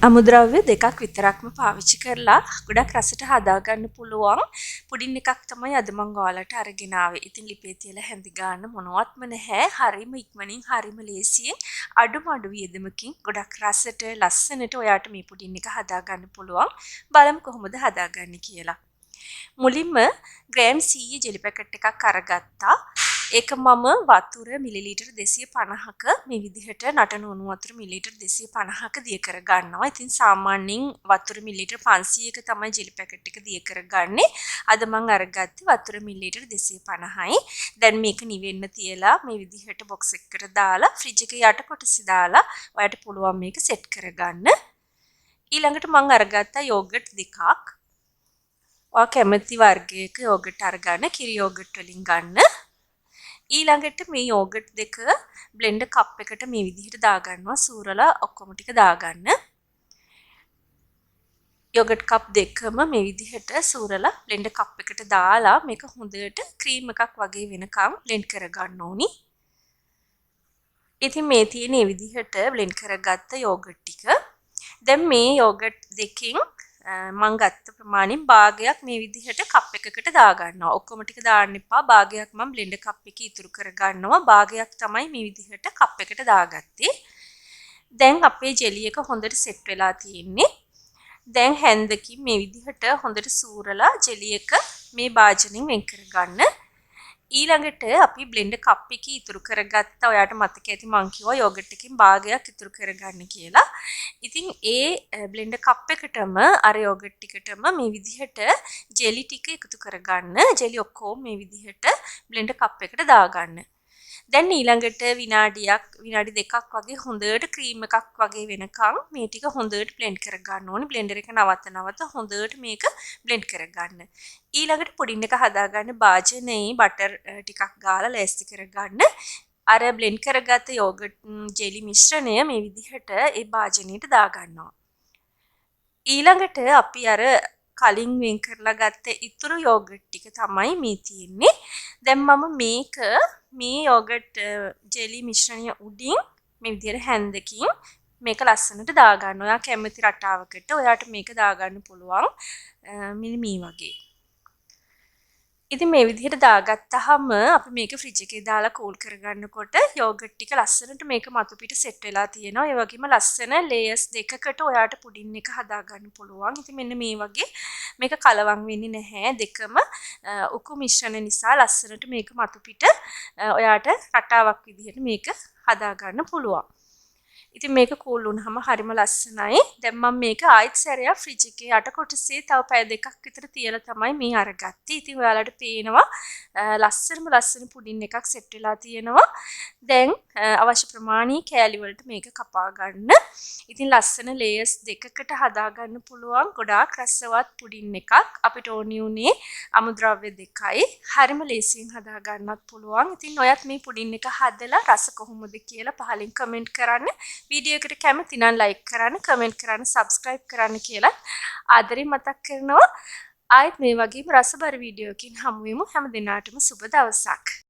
අමුද්‍රව්‍ය දෙකක් විතරක්ම පාවිච්චි කරලා ගොඩක් රසට හදාගන්න පුළුවන් පුඩින් එකක් තමයි අද මම ඔයාලට අරගෙන ආවේ. ඉතින් ලිපේ තියලා හැඳි ගන්න මොනවත්ම නැහැ. හරිම ඉක්මනින් හරිම ලේසියෙන් අඩු වියදමකින් ගොඩක් රසට ලස්සනට ඔයාට මේ පුඩින් එක හදාගන්න පුළුවන්. බලමු කොහොමද හදාගන්නේ කියලා. මුලින්ම ග්‍රෑම් 100 ජෙලි පැකට් එකක් අරගත්තා. ඒක මම වතුර මිලිලීටර් 250ක මේ විදිහට නටන උණු වතුර මිලිලීටර් 250ක දිය කර ගන්නවා. ඉතින් සාමාන්‍යයෙන් වතුර මිලිලීටර් 500ක තමයි ජෙලි පැකට් එක දිය කරගන්නේ. අද මම අරගත්තේ වතුර මිලිලීටර් 250යි. දැන් මේක නිවෙන්න තියලා මේ විදිහට බොක්ස් එකකට දාලා ෆ්‍රිජ් එකේ යට කොටසේ දාලා ඔයාලට පුළුවන් මේක සෙට් කරගන්න. ඊළඟට මම අරගත්තා යෝගට් දෙකක්. ඔයා කැමති වර්ගයක යෝගට් අරගන්න. කිරි යෝගට් වලින් ගන්න. ඊළඟට මේ යෝගට් දෙක බ්ලෙන්ඩර් කප් එකට මේ විදිහට දාගන්නවා. සූරලා ඔක්කොම ටික දාගන්න. යෝගට් කප් දෙකම මේ විදිහට සූරලා බ්ලෙන්ඩර් කප් එකට දාලා මේක හොඳට ක්‍රීම් එකක් වගේ වෙනකම් බ්ලෙන්ඩ් කරගන්න ඕනි. ඉතින් මේ තියෙන මේ විදිහට බ්ලෙන්ඩ් කරගත්ත යෝගට් ටික. දැන් මේ යෝගට් දෙකෙන් මම ගත්ත ප්‍රමාණයෙන් භාගයක් මේ විදිහට කප් එකකට දාගන්නවා. ඔක්කොම ටික දාන්න එපා. භාගයක් මම බ්ලෙන්ඩර් කප් එකේ ඉතුරු කරගන්නවා. භාගයක් තමයි මේ විදිහට කප් එකට දාගත්තේ. දැන් අපේ ජෙලි එක හොඳට සෙට් වෙලා තියෙන්නේ. දැන් හැන්දකින් මේ විදිහට හොඳට සූරලා ජෙලි එක මේ භාජනෙන් වෙන් කරගන්න. ඊළඟට අපි බ්ලෙන්ඩර් කප් එකේ ඉතුරු කරගත්ත ඔයාට මතක ඇති මං කිව්වා යෝගට් එකකින් භාගයක් ඉතුරු කරගන්න කියලා. ඉතින් ඒ බ්ලෙන්ඩර් කප් එකටම අර යෝගට් ටිකටම මේ විදිහට ජෙලි ටික එකතු කරගන්න. ජෙලි ඔක්කොම මේ විදිහට බ්ලෙන්ඩර් කප් එකට දාගන්න. දැන් ඊළඟට විනාඩි දෙකක් වගේ හොඳට ක්‍රීම් එකක් වගේ වෙනකන් මේ ටික හොඳට බ්ලෙන්ඩ් කරගන්න ඕනේ. බ්ලෙන්ඩර් එක නවත්ත හොඳට මේක බ්ලෙන්ඩ් කරගන්න. ඊළඟට පුඩින් එක හදාගන්න භාජනයේ බටර් ටිකක් ගාලා ලෑස්ති කරගන්න. අර බ්ලෙන්ඩ් කරගත්ත යෝගට් ජෙලි මිශ්‍රණය මේ විදිහට ඒ භාජනයට දාගන්නවා. ඊළඟට අපි අර කලින් වෙන් කරලා ගත්ත ඉතුරු යෝගට් ටික තමයි මේ තියෙන්නේ. දැන් මම මේ යෝගට් ජෙලි මිශ්‍රණය උඩින් මේ විදිහට හැන්දකින් මේක ලස්සනට දාගන්න. ඔයා කැමති රටාවකට ඔයාට මේක දාගන්න පුළුවන්. මෙන්න මේ වගේ. ඉතින් මේ විදිහට දාගත්තාම අපි මේක ෆ්‍රිජ් එකේ දාලා කූල් කරගන්නකොට යෝගට් ටික ලස්සනට මේක මතු පිට සෙට් වෙලා තියෙනවා. ඒ වගේම ලස්සන ලේයර්ස් දෙකකට ඔයාට පුඩින් එක හදාගන්න පුළුවන්. ඉතින් මෙන්න මේ වගේ මේක කලවම් වෙන්නේ නැහැ. දෙකම උකු මිශ්‍රණ නිසා ලස්සනට මේක මතු පිට ඔයාට රටාවක් විදිහට මේක හදාගන්න පුළුවන්. ඉතින් මේක කූල් වුණාම හරිම ලස්සනයි. දැන් මම මේක ආයෙත් සැරයක් ෆ්‍රිජ් එකේ යට කොටසේ තව පැය දෙකක් විතර තියලා තමයි මේ අරගත්තේ. ඉතින් ඔයාලට පේනවා ලස්සන පුඩින් එකක් සෙට් වෙලා තියෙනවා. දැන් අවශ්‍ය ප්‍රමාණයේ කෑලි වලට මේක කපා ගන්න. ඉතින් ලස්සන ලේයර්ස් දෙකකට හදා ගන්න පුළුවන් ගොඩාක් රසවත් පුඩින් එකක්. අපිට ඕනි උනේ අමුද්‍රව්‍ය දෙකයි. හරිම ලේසියෙන් හදා ගන්නත් පුළුවන්. ඉතින් ඔයත් මේ පුඩින් එක හදලා රස කොහොමද කියලා පහලින් කමෙන්ට් කරන්න. වීඩියෝ එකට කැමති නම් ලයික් කරන්න, කමෙන්ට් කරන්න, සබ්ස්ක්‍රයිබ් කරන්න කියලා ආදරෙන් මතක් කරනවා. ආයෙත් මේ වගේම රසබර වීඩියෝකින් හමු වෙමු. හැම දිනාටම සුබ දවසක්.